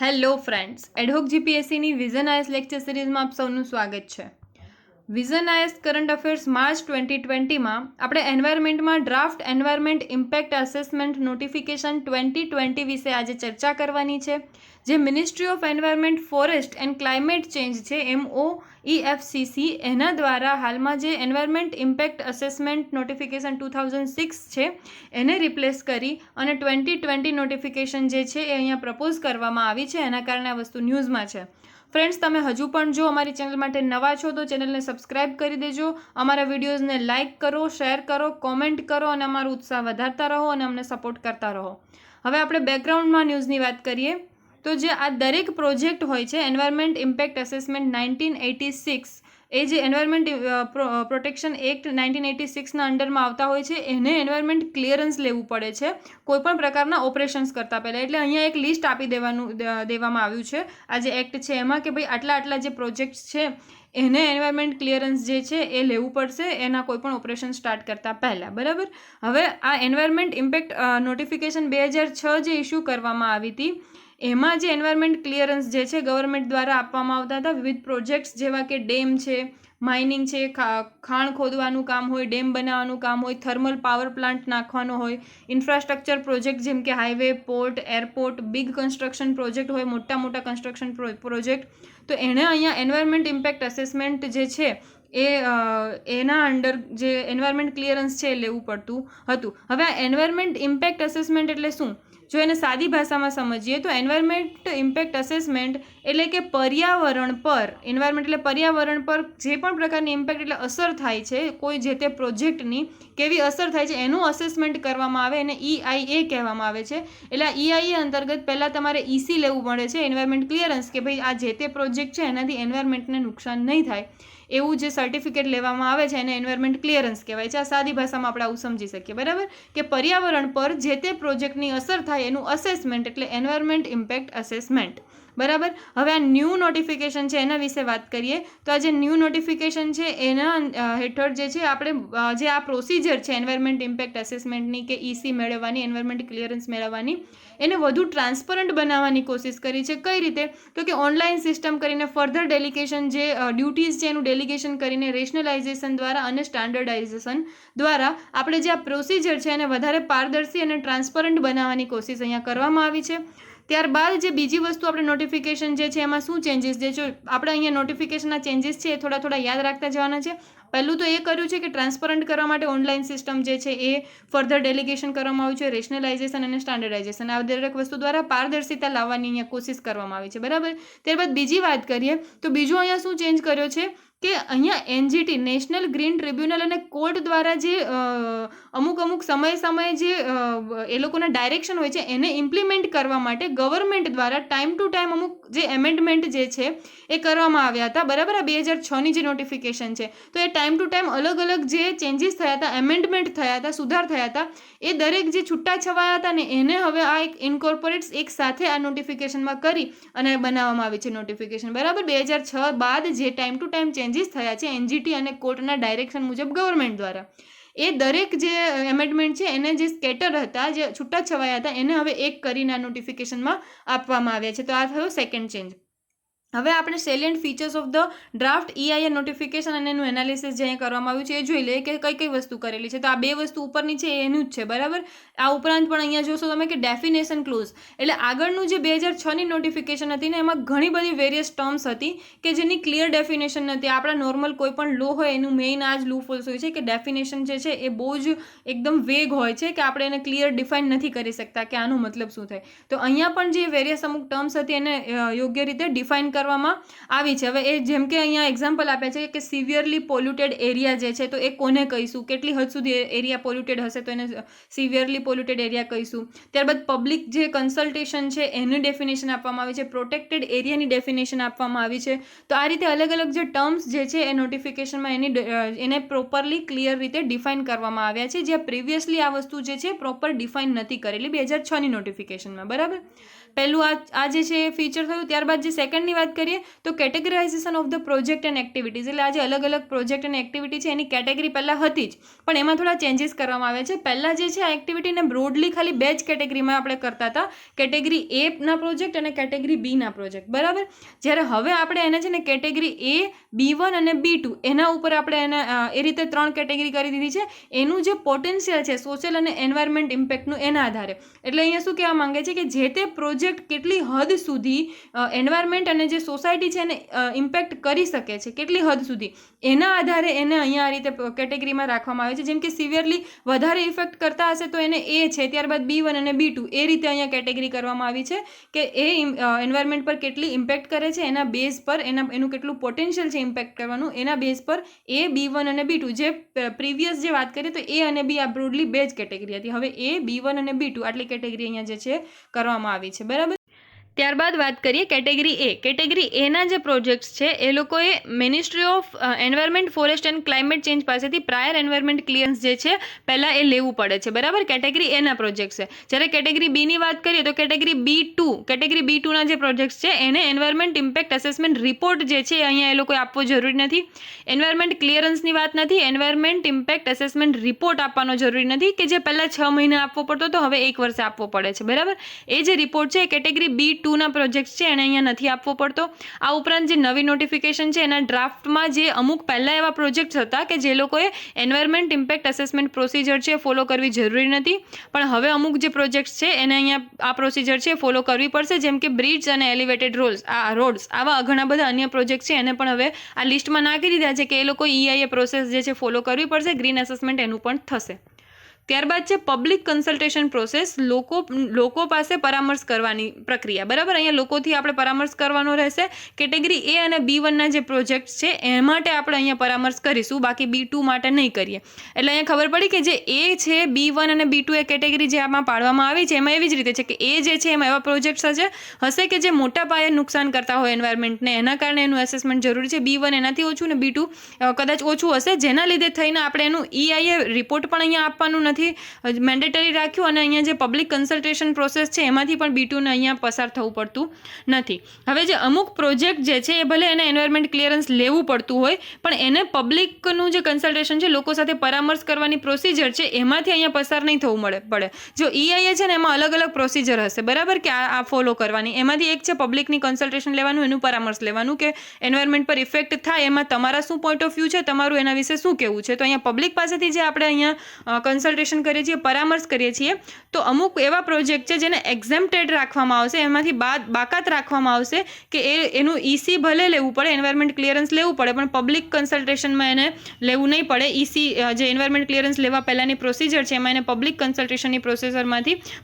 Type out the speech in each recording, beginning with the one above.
Hello friends, ad hoc જીપીએસસીની Vision IAS lecture સિરીઝમાં આપ સૌનું સ્વાગત છે. Vision IAS current affairs March 2020માં આપણે એન્વાયરમેન્ટમાં draft environment impact assessment notification 2020 વિશે આજે ચર્ચા કરવાની છે, જે ministry of environment, forest and climate change છે MOEFCC એના દ્વારા હાલમાં જે એન્વાયરમેન્ટ ઇમ્પેક્ટ અસેસમેન્ટ નોટિફિકેશન 2006 છે એને રિપ્લેસ કરી અને 2020 નોટિફિકેશન જે છે એ અહીંયા પ્રપોઝ કરવામાં આવી છે. એના કારણે આ વસ્તુ ન્યૂઝમાં છે. ફ્રેન્ડ્સ, તમે હજુ પણ જો અમારી ચેનલ માટે નવા છો તો ચેનલને સબસ્ક્રાઇબ કરી દેજો, અમારા વિડીયોઝને લાઇક કરો, શેર કરો, કોમેન્ટ કરો અને અમારો ઉત્સાહ વધારતા રહો અને અમને સપોર્ટ કરતા રહો. હવે આપણે બેકગ્રાઉન્ડમાં ન્યૂઝની વાત કરીએ તો જે આ દરેક પ્રોજેક્ટ હોય છે એન્વાયરમેન્ટ ઇમ્પેક્ટ અસેસમેન્ટ 1986 એ જે એન્વાયરમેન્ટ પ્રોટેક્શન એક્ટ 1986ના અંડરમાં આવતા હોય છે એને એન્વાયરમેન્ટ ક્લિયરન્સ લેવું પડે છે કોઈપણ પ્રકારના ઓપરેશન્સ કરતાં પહેલાં. એટલે અહીંયા એક લિસ્ટ આપી દેવામાં આવ્યું છે આ જે એક્ટ છે એમાં કે ભાઈ આટલા જે પ્રોજેક્ટ્સ છે એને એન્વાયરમેન્ટ ક્લિયરન્સ જે છે એ લેવું પડશે એના કોઈપણ ઓપરેશન સ્ટાર્ટ કરતાં પહેલાં. બરાબર. હવે આ એન્વાયરમેન્ટ ઇમ્પેક્ટ નોટિફિકેશન 2006 જે ઇસ્યુ કરવામાં આવી હતી એમાં જે એન્વાયરમેન્ટ ક્લિયરન્સ જે છે ગવર્મેન્ટ દ્વારા આપવામાં આવતા હતા વિવિધ પ્રોજેક્ટ્સ જેવા કે ડેમ છે, માઇનિંગ છે, ખાણ ખોદવાનું કામ હોય, ડેમ બનાવવાનું કામ હોય, થર્મલ પાવર પ્લાન્ટ નાખવાનો હોય, ઇન્ફ્રાસ્ટ્રક્ચર પ્રોજેક્ટ જેમ કે highway, port, airport, big construction project હોય, મોટા કન્સ્ટ્રક્શન પ્રોજેક્ટ, તો એણે અહીંયા એન્વાયરમેન્ટ ઇમ્પેક્ટ અસેસમેન્ટ જે છે એના અંડર જે એન્વાયરમેન્ટ ક્લિયરન્સ છે એ લેવું પડતું હતું. હવે આ એન્વાયરમેન્ટ ઇમ્પેક્ટ અસેસમેન્ટ એટલે શું? જો એને સાદી ભાષામાં સમજીએ તો એન્વાયરમેન્ટ ઇમ્પેક્ટ અસેસમેન્ટ એટલે કે પર્યાવરણ પર, એન્વાયરમેન્ટ એટલે પર્યાવરણ પર જે પણ પ્રકારની ઇમ્પેક્ટ એટલે અસર થાય છે કોઈ જે તે પ્રોજેક્ટની કેવી અસર થાય છે એનું અસેસમેન્ટ કરવામાં આવે એને EIA કહેવામાં આવે છે. એટલે આ EIA અંતર્ગત પહેલાં તમારે EC લેવું પડે છે, એન્વાયરમેન્ટ ક્લિયરન્સ, કે ભાઈ આ જે તે પ્રોજેક્ટ છે એનાથી એન્વાયરમેન્ટને નુકસાન નહીં થાય એવું જે સર્ટિફિકેટ લેવામાં આવે છે એને એન્વાયરમેન્ટ ક્લિયરન્સ કહેવાય છે. આ સાદી ભાષામાં આપણે આવું સમજી શકીએ. બરાબર, કે પર્યાવરણ પર જે તે પ્રોજેક્ટની અસર થાય એનું અસેસમેન્ટ એટલે એન્વાયરમેન્ટ ઇમ્પેક્ટ અસેસમેન્ટ. બરાબર. હવે આ ન્યૂ નોટિફિકેશન છે એના વિશે વાત કરીએ તો આ જે ન્યૂ નોટિફિકેશન છે એના હેઠળ જે છે આપણે જે આ પ્રોસિજર છે એન્વાયરમેન્ટ ઇમ્પેક્ટ અસેસમેન્ટની કે EC મેળવવાની, એન્વાયરમેન્ટ ક્લિયરન્સ મેળવવાની, એને વધુ ટ્રાન્સપરન્ટ બનાવવાની કોશિશ કરી છે. કઈ રીતે? તો કે ઓનલાઈન સિસ્ટમ કરીને ફર્ધર ડેલિગેશન જે ડ્યુટીઝ છે એનું ડેલિગેશન કરીને રેશનલાઇઝેશન દ્વારા અને સ્ટાન્ડર્ડાઇઝેશન દ્વારા આપણે જે આ પ્રોસિજર છે એને વધારે પારદર્શી અને ટ્રાન્સપરન્ટ બનાવવાની કોશિશ અહીંયા કરવામાં આવી છે. ત્યારબાદ જે બીજી વસ્તુ આપણે નોટિફિકેશન જે છે એમાં શું ચેન્જીસ જે છે આપણે અહીંયા નોટિફિકેશનના ચેન્જીસ છે એ થોડા યાદ રાખતા જવાના છે. પહેલું તો એ કર્યું છે કે ટ્રાન્સપરન્ટ કરવા માટે ઓનલાઈન સિસ્ટમ જે છે એ ફર્ધર ડેલિગેશન કરવામાં આવ્યું છે, રેશનલાઇઝેશન અને સ્ટાન્ડર્ડાઇઝેશન, આ દરેક વસ્તુ દ્વારા પારદર્શિતા લાવવાની અહીંયા કોશિશ કરવામાં આવી છે. બરાબર. ત્યારબાદ બીજી વાત કરીએ તો બીજું અહીંયા શું ચેન્જ કર્યો છે કે અહીંયા NGT નેશનલ ગ્રીન ટ્રિબ્યુનલ અને કોર્ટ દ્વારા જે અમુક સમયે જે એ લોકોના ડાયરેક્શન હોય છે એને ઇમ્પ્લિમેન્ટ કરવા માટે ગવર્મેન્ટ દ્વારા ટાઈમ ટુ ટાઈમ અમુક જે એમેન્ડમેન્ટ જે છે એ કરવામાં આવ્યા હતા. બરાબર. આ 2006ની જે નોટિફિકેશન છે તો એ ટાઈમ ટુ ટાઈમ અલગ જે ચેન્જીસ થયા હતા, એમેન્ડમેન્ટ થયા હતા, સુધાર થયા હતા, એ દરેક જે છૂટા છવાયા હતા ને એને હવે આ એક ઇન્કોર્પોરેટ્સ એક સાથે આ નોટિફિકેશનમાં કરી અને બનાવવામાં આવી છે નોટિફિકેશન. બરાબર. 2006 બાદ જે ટાઈમ ટુ ટાઈમ ચેન્જીસ થયા છે NGT અને કોર્ટના ડાયરેક્શન મુજબ ગવર્મેન્ટ દ્વારા, એ દરેક જે એમેન્ડમેન્ટ છે એને જે સ્કેટર હતા, જે છૂટા છવાયા હતા, એને હવે એક કરીને આ નોટિફિકેશનમાં આપવામાં આવ્યા છે. તો આ થયો સેકન્ડ ચેન્જ. હવે આપણે salient features of the draft EIA notification અને એનું એનાલિસિસ જે અહીંયા કરવામાં આવ્યું છે એ જોઈ લઈએ કે કઈ વસ્તુ કરેલી છે. તો આ બે વસ્તુ ઉપરની છે એનું જ છે. બરાબર. આ ઉપરાંત પણ અહીંયા જોશો તમે કે ડેફિનેશન ક્લોઝ એટલે આગળનું જે 2006ની નોટિફિકેશન હતી ને એમાં ઘણી બધી વેરિયસ ટર્મ્સ હતી કે જેની ક્લિયર ડેફિનેશન નથી. આપણા નોર્મલ કોઈ પણ લો હોય એનું મેઇન આ જ લૂફોલ્સ હોય છે કે ડેફિનેશન જે છે એ બહુ જ એકદમ વેગ હોય છે કે આપણે એને ક્લિયર ડિફાઇન નથી કરી શકતા કે આનો મતલબ શું થાય. તો અહીંયા પણ જે વેરિયસ અમુક ટર્મ્સ હતી એને યોગ્ય રીતે ડિફાઇન કરવામાં આવી છે. હવે એ જેમ કે અહીંયા એક્ઝામ્પલ આપ્યા છે કે સિવિયરલી પોલ્યુટેડ એરિયા જે છે તો એ કોને કહીશું, કેટલી હદ સુધી એરિયા પોલ્યુટેડ હશે તો એને સિવિયરલી પોલ્યુટેડ એરિયા કહીશું. ત્યારબાદ પબ્લિક જે કન્સલ્ટેશન છે એની ડેફિનેશન આપવામાં આવી છે, પ્રોટેક્ટેડ એરિયાની ડેફિનેશન આપવામાં આવી છે. તો આ રીતે અલગ જે ટર્મ્સ જે છે એ નોટિફિકેશનમાં એને પ્રોપરલી ક્લિયર રીતે ડિફાઇન કરવામાં આવ્યા છે, જ્યાં પ્રિવિયસલી આ વસ્તુ જે છે પ્રોપર ડિફાઇન નથી કરેલી 2006ની નોટિફિકેશનમાં. બરાબર. પહેલું આ જે છે ફીચર થયું. ત્યારબાદ જે સેકન્ડની વાત વાત કરીએ તો categorisation of the project and activities, એટલે આજે અલગ અલગ પ્રોજેક્ટ અને એક્ટિવિટી છે એની કેટેગરી પહેલાં હતી જ, પણ એમાં થોડા ચેન્જીસ કરવામાં આવે છે. પહેલાં જે છે આ એક્ટિવિટીને બ્રોડલી ખાલી બે જ કેટેગરીમાં આપણે કરતા હતા, કેટેગરી એ ના પ્રોજેક્ટ અને કેટેગરી બી ના પ્રોજેક્ટ, બરાબર. જ્યારે હવે આપણે એને છે ને કેટેગરી એ, B1 અને B2 એના ઉપર આપણે એને એ રીતે 3 કેટેગરી કરી દીધી છે, એનું જે પોટેન્શિયલ છે સોશિયલ અને એન્વાયરમેન્ટ ઇમ્પેક્ટનું એના આધારે. એટલે અહીંયા શું કહેવા માંગે છે કે જે તે પ્રોજેક્ટ કેટલી હદ સુધી એન્વાયરમેન્ટ અને જે સોસાયટી છે એને ઇમ્પેક્ટ કરી શકે છે, કેટલી હદ સુધી, એના આધારે એને અહીંયા આ રીતે કેટેગરીમાં રાખવામાં આવે છે. જેમ કે સિવિયરલી વધારે ઇફેક્ટ કરતા હશે તો એને એ છે, ત્યારબાદ B1 અને B2 એ રીતે અહીંયા કેટેગરી કરવામાં આવી છે કે એ એન્વાયરમેન્ટ પર કેટલી ઇમ્પેક્ટ કરે છે એના બેઝ પર, એનું કેટલું પોટેન્શિયલ છે ઇમ્પેક્ટ કરવાનું, એના બેઝ પર એ, B1 અને B2. જે પ્રીવિયસ જે વાત કરીએ તો એ અને બી આ બ્રોડલી બે જ કેટેગરી હતી, હવે એ, B1 અને B2 આટલી કેટેગરી અહીંયા જે છે કરવામાં આવી છે, બરાબર. ત્યારબાદ વાત કરીએ કેટેગરી એ. કેટેગરી એના જે પ્રોજેક્ટ્સ છે એ લોકોએ ministry of environment, forest and climate change પાસેથી પ્રાયર એન્વાયરમેન્ટ ક્લિયરન્સ જે છે પહેલાં એ લેવું પડે છે, બરાબર. કેટેગરી એના પ્રોજેક્ટ્સ છે. જ્યારે કેટેગરી બીની વાત કરીએ તો કેટેગરી B2ના જે પ્રોજેક્ટ્સ છે એને એન્વાયરમેન્ટ ઇમ્પેક્ટ અસેસમેન્ટ રિપોર્ટ જે છે અહીંયા એ લોકોએ આપવો જરૂરી નથી, એન્વાયરમેન્ટ ક્લિયરન્સની વાત નથી, એન્વાયરમેન્ટ ઇમ્પેક્ટ અસેસમેન્ટ રિપોર્ટ આપવાનો જરૂરી નથી કે જે પહેલાં 6 મહિને આપવો પડતો તો હવે 1 વર્ષે આપવો પડે છે, બરાબર. એ જે રિપોર્ટ છે કેટેગરી B2ના પ્રોજેક્ટ્સ છે એને અહીંયા નથી આપવો પડતો. આ ઉપરાંત જે નવી નોટિફિકેશન છે એના ડ્રાફ્ટમાં જે અમુક પહેલાં એવા પ્રોજેક્ટ્સ હતા કે જે લોકોએ એન્વાયરમેન્ટ ઇમ્પેક્ટ અસેસમેન્ટ પ્રોસિજર છે ફોલો કરવી જરૂરી નથી, પણ હવે અમુક જે પ્રોજેક્ટ્સ છે એને અહીંયા આ પ્રોસિજર છે ફોલો કરવી પડશે. જેમ કે બ્રિજ અને એલિવેટેડ રોડ્સ આવા ઘણા બધા અન્ય પ્રોજેક્ટ છે એને પણ હવે આ લિસ્ટમાં નાખી દીધા છે કે એ લોકો EIA પ્રોસેસ જે છે ફોલો કરવી પડશે, ગ્રીન એસેસમેન્ટ એનું પણ થશે. ત્યારબાદ છે પબ્લિક કન્સલ્ટેશન પ્રોસેસ, લોકો પાસે પરામર્શ કરવાની પ્રક્રિયા, બરાબર. અહીંયા લોકોથી આપણે પરામર્શ કરવાનો રહેશે. કેટેગરી એ અને B1ના જે પ્રોજેક્ટ્સ છે એ માટે આપણે અહીંયા પરામર્શ કરીશું, બાકી B2 માટે નહીં કરીએ. એટલે અહીંયા ખબર પડી કે જે એ છે, B1 અને B2 એ કેટેગરી જે આમાં પાડવામાં આવી છે એમાં એવી જ રીતે છે કે એ જે છે એમાં એવા પ્રોજેક્ટ્સ હશે કે જે મોટા પાયે નુકસાન કરતા હોય એન્વાયરમેન્ટને, એના કારણે એનું એસેસમેન્ટ જરૂરી છે. B1 એનાથી ઓછું ને B2 કદાચ ઓછું હશે, જેના લીધે થઈને આપણે એનું EIA રિપોર્ટ પણ અહીંયા આપવાનું નથી મેન્ડેટરી રાખ્યું, અને અહીંયા જે પબ્લિક કન્સલ્ટેશન પ્રોસેસ છે એમાંથી પણ B2ને અહીંયા પસાર થવું પડતું નથી. હવે જે અમુક પ્રોજેક્ટ જે છે એ ભલે એને એન્વાયરમેન્ટ ક્લિયરન્સ લેવું પડતું હોય પણ એને પબ્લિકનું જે કન્સલ્ટેશન છે, લોકો સાથે પરામર્શ કરવાની પ્રોસિજર છે એમાંથી અહીંયા પસાર નહીં થવું પડે. જો EIA છે ને એમાં અલગ અલગ પ્રોસિજર હશે, બરાબર, કે આ ફોલો કરવાની. એમાંથી એક છે પબ્લિકની કન્સલ્ટેશન લેવાનું, એનું પરામર્શ લેવાનું કે એન્વાયરમેન્ટ પર ઇફેક્ટ થાય એમાં તમારા શું પોઈન્ટ ઓફ વ્યૂ છે, તમારું એના વિશે શું કહેવું છે. તો અહીંયા પબ્લિક પાસેથી જે આપણે અહીંયા કન્સલ્ટેશન કરીએ છીએ, પરામર્શ કરીએ છીએ, તો અમુક એવા પ્રોજેક્ટ છે જેને એક્ઝેમ્પ્ટેડ રાખવામાં આવશે, એમાંથી બાકાત રાખવામાં આવશે કે એનું EC ભલે લેવું પડે, એન્વાયરમેન્ટ ક્લિયરન્સ લેવું પડે, પણ પબ્લિક કન્સલ્ટેશનમાં એને લેવું નહીં પડે. EC જે એન્વાયરમેન્ટ ક્લિયરન્સ લેવા પહેલાંની પ્રોસિજર છે એમાં એને પબ્લિક કન્સલ્ટેશનની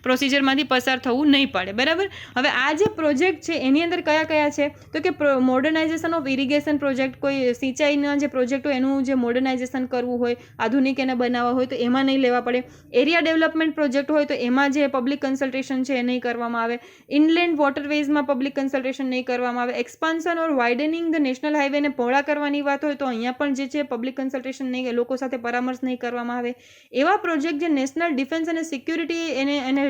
પ્રોસિજરમાંથી પસાર થવું નહીં પડે, બરાબર. હવે આ જે પ્રોજેક્ટ છે એની અંદર કયા કયા છે તો કે મોડર્નાઇઝેશન ઓફ ઇરિગેશન પ્રોજેક્ટ, કોઈ સિંચાઈના જે પ્રોજેક્ટ હોય એનું જે મોડર્નાઇઝેશન કરવું હોય, આધુનિક એને બનાવવા હોય તો એમાં નહીં લેવા પડે. એરિયા ડેવલપમેન્ટ પ્રોજેક્ટ હોય તો એમાં જે પબ્લિક કન્સલ્ટેશન છે એ નહીં કરવામાં આવે. ઇનલેન્ડ વોટરવેઝમાં પબ્લિક કન્સલ્ટેશન નહીં કરવામાં આવે. Expansion or widening the national હાઈવેને પહોળા કરવાની વાત હોય તો અહીંયા પણ જે છે પબ્લિક કન્સલ્ટેશન નહીં, લોકો સાથે પરામર્શ નહીં કરવામાં આવે. એવા પ્રોજેક્ટ જે નેશનલ ડિફેન્સ અને સિક્યુરિટી એને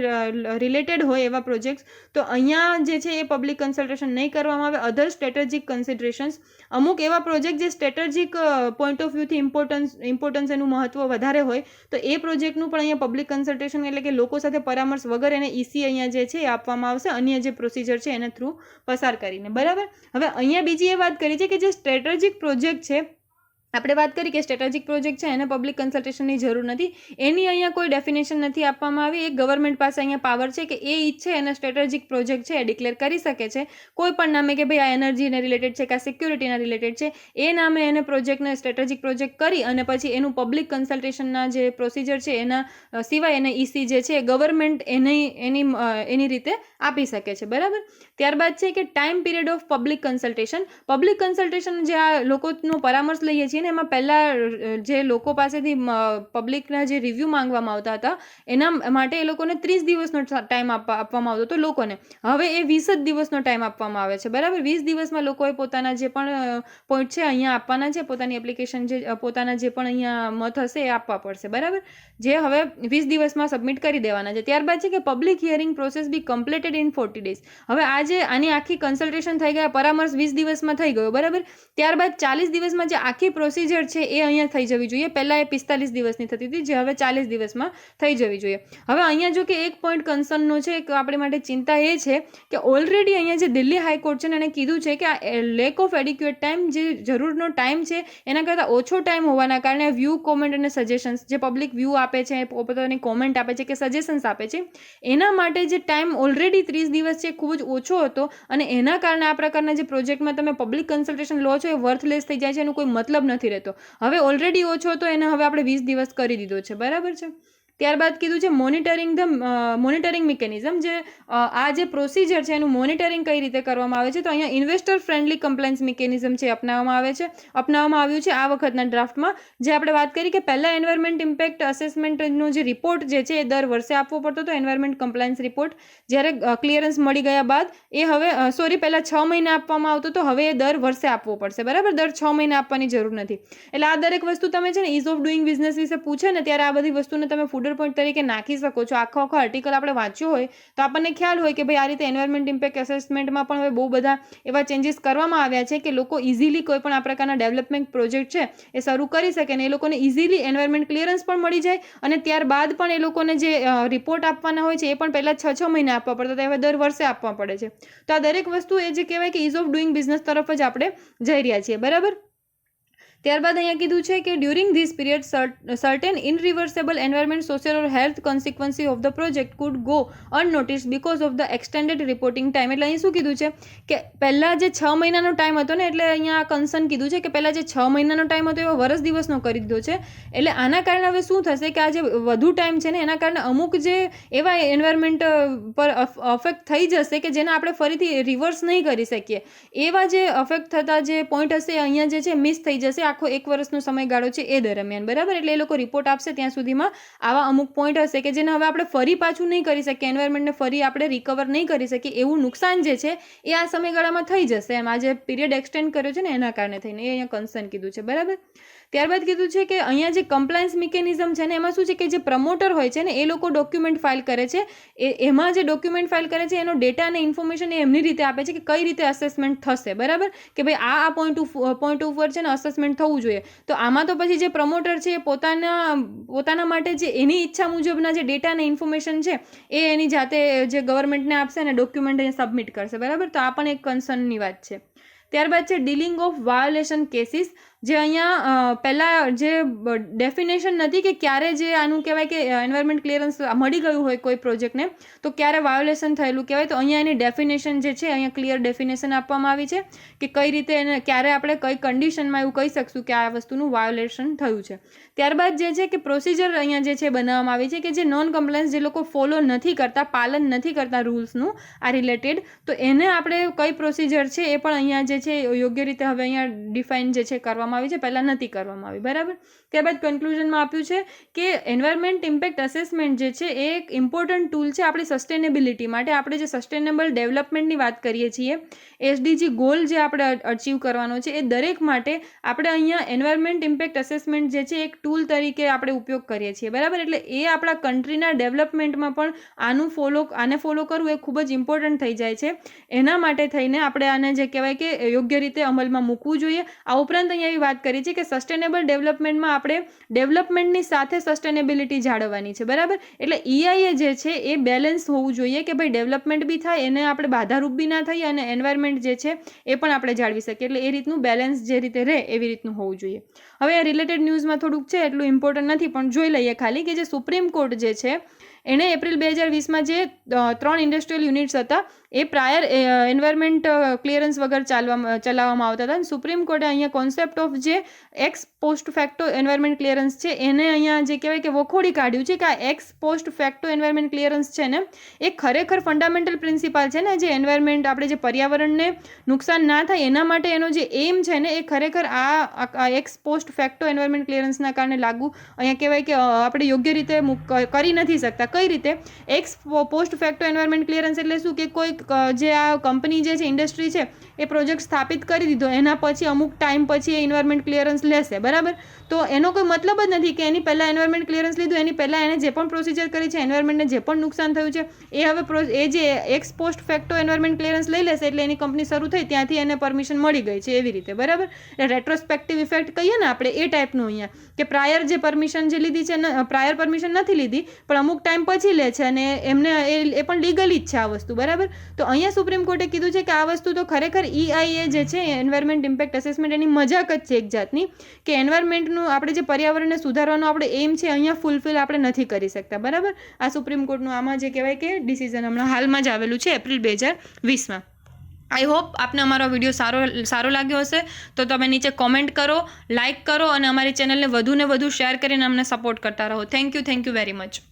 રિલેટેડ હોય એવા પ્રોજેક્ટ્સ, તો અહીંયા જે છે એ પબ્લિક કન્સલ્ટેશન નહીં કરવામાં આવે. અધર સ્ટ્રેટેજિક કન્સિડરેશન્સ, અમુક એવા પ્રોજેક્ટ જે સ્ટ્રેટેજિક પોઈન્ટ ઓફ વ્યૂથી ઇમ્પોર્ટન્સ એનું મહત્વ વધારે હોય તો એ પ્રોજેક્ટનું પણ અહીંયા પબ્લિક કન્સલ્ટેશન એટલે કે લોકો સાથે પરામર્શ વગર એને EC અહીંયા જે છે એ આપવામાં આવશે, અન્ય જે પ્રોસિજર છે એના થ્રુ પસાર કરીને, બરાબર. હવે અહીંયા બીજી એ વાત કરી છે કે જે સ્ટ્રેટેજિક પ્રોજેક્ટ છે, આપણે વાત કરી કે સ્ટ્રેટેજિક પ્રોજેક્ટ છે એને પબ્લિક કન્સલ્ટેશનની જરૂર નથી, એની અહીંયા કોઈ ડેફિનેશન નથી આપવામાં આવી. એક ગવર્મેન્ટ પાસે અહીંયા પાવર છે કે એ ઈચ્છે એને સ્ટ્રેટેજિક પ્રોજેક્ટ છે એ ડિક્લેર કરી શકે છે કોઈ પણ નામે કે ભાઈ આ એનર્જીને રિલેટેડ છે કે આ સિક્યુરિટીના રિલેટેડ છે, એ નામે એને પ્રોજેક્ટને સ્ટ્રેટેજિક પ્રોજેક્ટ કરી અને પછી એનું પબ્લિક કન્સલ્ટેશનના જે પ્રોસિજર છે એના સિવાય એને EC જે છે ગવર્મેન્ટ એની રીતે આપી શકે છે, બરાબર. ત્યારબાદ છે કે time period of public consultation. Public consultation જે આ લોકોનો પરામર્શ લઈએ છીએ ને એમાં પહેલાં જે લોકો પાસેથી પબ્લિકના જે રિવ્યૂ માંગવામાં આવતા હતા એના માટે એ લોકોને 30 દિવસનો ટાઈમ આપવામાં આવતો હતો લોકોને. હવે એ 20 જ દિવસનો ટાઈમ આપવામાં આવે છે, બરાબર. 20 દિવસમાં લોકોએ પોતાના જે પણ પોઈન્ટ છે અહીંયા આપવાના છે, પોતાની એપ્લિકેશન પોતાના જે પણ અહીંયા મત હશે એ આપવા પડશે, બરાબર, જે હવે 20 દિવસમાં સબમિટ કરી દેવાના છે. ત્યારબાદ છે કે public hearing process be completed in 40 days. હવે આની આખી કન્સલ્ટેશન થઈ ગયા, પરામર્શ 20 દિવસમાં થઈ ગયો, બરાબર. ત્યારબાદ 40 દિવસમાં જે આખી પ્રોસિજર છે એ અહીંયા થઈ જવી જોઈએ. પહેલાં એ 45 દિવસની થતી હતી, જે હવે 40 દિવસમાં થઈ જવી જોઈએ. હવે અહીંયા જો કે એક પોઈન્ટ કન્સર્નનો છે કે આપણી માટે ચિંતા એ છે કે ઓલરેડી અહીંયા જે દિલ્હી હાઈકોર્ટ છે ને એને કીધું છે કે આ લેક ઓફ એડિક્યુએટ ટાઈમ, જે જરૂરનો ટાઈમ છે એના કરતાં ઓછો ટાઈમ હોવાના કારણે વ્યૂ, કોમેન્ટ અને સજેશન્સ, જે પબ્લિક વ્યૂ આપે છે, પોતાની કોમેન્ટ આપે છે કે સજેશન્સ આપે છે, એના માટે જે ટાઈમ ઓલરેડી 30 દિવસ છે ખૂબ જ ઓછો હતો અને એના કારણે આ પ્રકારના જે પ્રોજેક્ટમાં તમે પબ્લિક કન્સલ્ટેશન લો છો એ વર્થલેસ થઈ જાય છે, એનો કોઈ મતલબ નથી રહેતો. હવે ઓલરેડી ઓછો હતો એને હવે આપણે 20 દિવસ કરી દીધો છે, બરાબર છે. ત્યારબાદ કીધું છે મોનિટરિંગ મિકેનિઝમ, જે આ જે પ્રોસિજર છે એનું મોનિટરિંગ કઈ રીતે કરવામાં આવે છે. તો અહીંયા ઇન્વેસ્ટર ફ્રેન્ડલી કમ્પ્લાયન્સ મિકેનિઝમ છે અપનાવવામાં આવ્યું છે આ વખતના ડ્રાફ્ટમાં. જે આપણે વાત કરી કે પહેલાં એન્વાયરમેન્ટ ઇમ્પેક્ટ અસેસમેન્ટનો જે રિપોર્ટ જે છે એ દર વર્ષે આપવો પડતો હતો, એન્વાયરમેન્ટ કમ્પ્લાયન્સ રિપોર્ટ. જ્યારે ક્લિયરન્સ મળી ગયા બાદ એ હવે પહેલાં 6 મહિને આપવામાં આવતો હતો, હવે એ દર વર્ષે આપવો પડશે, બરાબર. દર 6 મહિને આપવાની જરૂર નથી. એટલે આ દરેક વસ્તુ તમે છે ને ઇઝ ઓફ ડુઈંગ બિઝનેસ વિશે પૂછે ને ત્યારે આ બધી વસ્તુને તમે ફૂડર પોઈન્ટ તરીકે નાખી શકો છો. આખો આર્ટિકલ આપણે વાંચ્યો હોય તો આપણને ખ્યાલ હોય કે ભાઈ આ રીતે એન્વાયરમેન્ટ ઇમ્પેક્ટ એસેસમેન્ટમાં પણ હવે બહુ બધા એવા ચેન્જીસ કરવામાં આવ્યા છે કે લોકો ઇઝીલી કોઈ પણ આ પ્રકારના ડેવલપમેન્ટ પ્રોજેક્ટ છે એ શરૂ કરી શકે ને એ લોકોને ઇઝીલી એન્વાયરમેન્ટ ક્લિયરન્સ પણ મળી જાય અને ત્યારબાદ પણ એ લોકોને જે રિપોર્ટ આપવાના હોય છે એ પણ પહેલાં 6 મહિને આપવા પડતા હતા, હવે દર વર્ષે આપવા પડે છે. તો આ દરેક વસ્તુ એ જે કહેવાય કે ઇઝ ઓફ ડુઈંગ બિઝનેસ તરફ જ આપણે જઈ રહ્યા છીએ, બરાબર. ત્યારબાદ અહીંયા કીધું છે કે during this period certain irreversible environment, social or health consequences of the project could go unnoticed because of the extended reporting time. એટલે અહીં શું કીધું છે કે પહેલાં જે 6 મહિનાનો ટાઈમ હતો ને, એટલે અહીંયા કન્સર્ન કીધું છે કે પહેલાં જે 6 મહિનાનો ટાઈમ હતો એવો વર્ષ દિવસનો કરી દીધો છે. એટલે આના કારણે હવે શું થશે કે આ જે વધુ ટાઈમ છે ને એના કારણે અમુક જે એવા એન્વાયરમેન્ટ પર અફેક્ટ થઈ જશે કે જેને આપણે ફરીથી રિવર્સ નહીં કરી શકીએ. એવા જે અફેક્ટ થતા જે પોઈન્ટ હશે અહીંયા જે છે મિસ થઈ જશે. આખો 1 વર્ષનો સમયગાળો છે એ દરમિયાન, બરાબર. એટલે એ લોકો રિપોર્ટ આપશે ત્યાં સુધીમાં આવા અમુક પોઈન્ટ હશે કે જેને હવે આપણે ફરી પાછું નહીં કરી શકીએ, એન્વાયરમેન્ટને ફરી આપણે રિકવર નહીં કરી શકીએ, એવું નુકસાન જે છે એ આ સમયગાળામાં થઈ જશે. એમ આ જે પીરિયડ એક્સટેન્ડ કર્યો છે ને એના કારણે થઈને એ અહીંયા કન્સર્ન કીધું છે, બરાબર. ત્યારબાદ કીધું છે કે અહીંયા જે કમ્પ્લાયન્સ મિકેનિઝમ છે ને એમાં શું છે કે જે પ્રમોટર હોય છે ને એ લોકો ડોક્યુમેન્ટ ફાઇલ કરે છે. એમાં જે ડોક્યુમેન્ટ ફાઇલ કરે છે એનો ડેટા અને ઇન્ફોર્મેશન એ એમની રીતે આપે છે કે કઈ રીતે અસેસમેન્ટ થશે, બરાબર. કે ભાઈ આ પોઈન્ટ ઉપર છે ને અસેસમેન્ટ થવું જોઈએ. તો આમાં તો પછી જે પ્રમોટર છે એ પોતાના માટે જે એની ઈચ્છા મુજબના જે ડેટા અને ઇન્ફોર્મેશન છે એ એની જાતે જે ગવર્મેન્ટને આપશે અને ડોક્યુમેન્ટ સબમિટ કરશે, બરાબર. તો આ પણ એક કન્સર્નની વાત છે. ત્યારબાદ છે ડીલિંગ ઓફ વાયોલેશન કેસીસ, જે અહીંયા પહેલાં જે ડેફિનેશન નથી કે ક્યારે જે આનું કહેવાય કે એન્વાયરમેન્ટ ક્લિયરન્સ મળી ગયું હોય કોઈ પ્રોજેક્ટને તો ક્યારે વાયોલેશન થયેલું કહેવાય. તો અહીંયા એની ડેફિનેશન જે છે અહીંયા ક્લિયર ડેફિનેશન આપવામાં આવી છે કે કઈ રીતે એને ક્યારે આપણે કઈ કન્ડિશનમાં એવું કહી શકશું કે આ વસ્તુનું વાયોલેશન થયું છે. ત્યારબાદ જે છે કે પ્રોસિજર અહીંયા જે છે બનાવવામાં આવી છે કે જે નોન કમ્પ્લાયન્સ જે લોકો ફોલો નથી કરતા, પાલન નથી કરતા રૂલ્સનું આ રિલેટેડ, તો એને આપણે કઈ પ્રોસિજર છે એ પણ અહીંયા જે છે યોગ્ય રીતે હવે અહીંયા ડિફાઇન જે છે કરવામાં આવી છે, પહેલાં નથી કરવામાં આવી, બરાબર. ત્યારબાદ કન્ક્લુઝનમાં આપ્યું છે કે એન્વાયરમેન્ટ ઇમ્પેક્ટ અસેસમેન્ટ જે છે એ એક ઇમ્પોર્ટન્ટ ટૂલ છે આપણી સસ્ટેનેબિલિટી માટે. આપણે જે સસ્ટેનેબલ ડેવલપમેન્ટની વાત કરીએ છીએ, SDG ગોલ જે આપણે અચીવ કરવાનો છે એ દરેક માટે આપણે અહીંયા એન્વાયરમેન્ટ ઇમ્પેક્ટ અસેસમેન્ટ જે છે એક ટૂલ તરીકે આપણે ઉપયોગ કરીએ છીએ, બરાબર. એટલે એ આપણા કન્ટ્રીના ડેવલપમેન્ટમાં પણ આને ફોલો કરવું એ ખૂબ જ ઇમ્પોર્ટન્ટ થઈ જાય છે. એના માટે થઈને આપણે આને જે કહેવાય કે યોગ્ય રીતે અમલમાં મૂકવું જોઈએ. આ ઉપરાંત અહીંયા એવી વાત કરી છે કે સસ્ટેનેબલ ડેવલપમેન્ટમાં આપણે ડેવલપમેન્ટની સાથે સસ્ટેનેબિલિટી જાળવવાની છે, બરાબર. એટલે EIA જે છે એ બેલેન્સ હોવું જોઈએ કે ભાઈ ડેવલપમેન્ટ બી થાય, એને આપણે બાધારૂપ બી ના થઈએ અને એન્વાયરમેન્ટ જે છે એ પણ આપણે જાળવી શકીએ. એટલે એ રીતનું બેલેન્સ જે રીતે રહે એવી રીતનું હોવું જોઈએ. હવે રિલેટેડ ન્યૂઝમાં થોડુંક છે, એટલું ઇમ્પોર્ટન્ટ નથી પણ જોઈ લઈએ ખાલી કે જે સુપ્રીમ કોર્ટ જે છે એણે એપ્રિલ 2020માં જે 3 ઇન્ડસ્ટ્રીયલ યુનિટ્સ હતા એ પ્રાયર એન્વાયરમેન્ટ ક્લિયરન્સ વગર ચલાવવામાં આવતા હતા. સુપ્રીમ કોર્ટે અહીંયા કોન્સેપ્ટ ઓફ જે x post facto environment clearance છે એને અહીંયા જે કહેવાય કે વખોડી કાઢ્યું છે કે આ x post facto environment clearance છે ને એ ખરેખર ફંડામેન્ટલ પ્રિન્સિપાલ છે ને, જે એન્વાયરમેન્ટ આપણે જે પર્યાવરણને નુકસાન ના થાય એના માટે એનો જે એમ છે ને એ ખરેખર આ એક્સ પોસ્ટ ફેક્ટો એન્વાયરમેન્ટ ક્લિયરન્સના કારણે લાગુ અહીંયા કહેવાય કે આપણે યોગ્ય રીતે કરી નથી શકતા. કઈ રીતે? X post facto environment clearance એટલે શું કે કોઈ જે આ કંપની જે છે, ઇન્ડસ્ટ્રી છે, એ પ્રોજેક્ટ સ્થાપિત કરી દીધો, એના પછી અમુક ટાઈમ પછી એ એન્વાયરમેન્ટ ક્લિયરન્સ લેશે, બરાબર? તો એનો કોઈ મતલબ જ નથી કે એની પહેલાં એન્વાયરમેન્ટ ક્લિયરન્સ લીધું, એની પહેલાં એને જે પણ પ્રોસિજર કરી છે, એન્વાયરમેન્ટને જે પણ નુકસાન થયું છે એ હવે એ જે x post facto environment clearance લઈ લેશે એટલે એની કંપની શરૂ થઈ ત્યાંથી એને પરમિશન મળી ગઈ છે, એવી રીતે, બરાબર? એટલે રેટ્રોસ્પેક્ટિવ ઇફેક્ટ કહીએ ને આપણે, એ ટાઈપનું અહીંયા કે પ્રાયર જે પરમિશન જે લીધી છે, પ્રાયર પરમિશન નથી લીધી પણ અમુક ટાઈમ પછી લે છે અને એમને એ પણ લીગલી જ છે આ વસ્તુ, બરાબર? તો અહીંયા સુપ્રીમ કોર્ટે કીધું છે કે આ વસ્તુ તો ખરેખર EIA જે છે, એન્વાયરમેન્ટ ઇમ્પેક્ટ અસેસમેન્ટ, એની મજાક જ છે એક જાતની, કે એન્વાયરમેન્ટનું આપણે જે પર્યાવરણને સુધારવાનો આપણે એમ છે અહીંયા ફૂલફિલ આપણે નથી કરી શકતા, બરાબર? આ સુપ્રીમ કોર્ટનું આમાં જે કહેવાય કે ડિસિઝન હમણાં હાલમાં જ આવેલું છે એપ્રિલ 2020માં. આઈ હોપ આપને અમારો વિડીયો સારો લાગ્યો હશે, તો તમે નીચે કોમેન્ટ કરો, લાઇક કરો અને અમારી ચેનલને વધુને વધુ શેર કરીને અમને સપોર્ટ કરતા રહો. Thank you very much.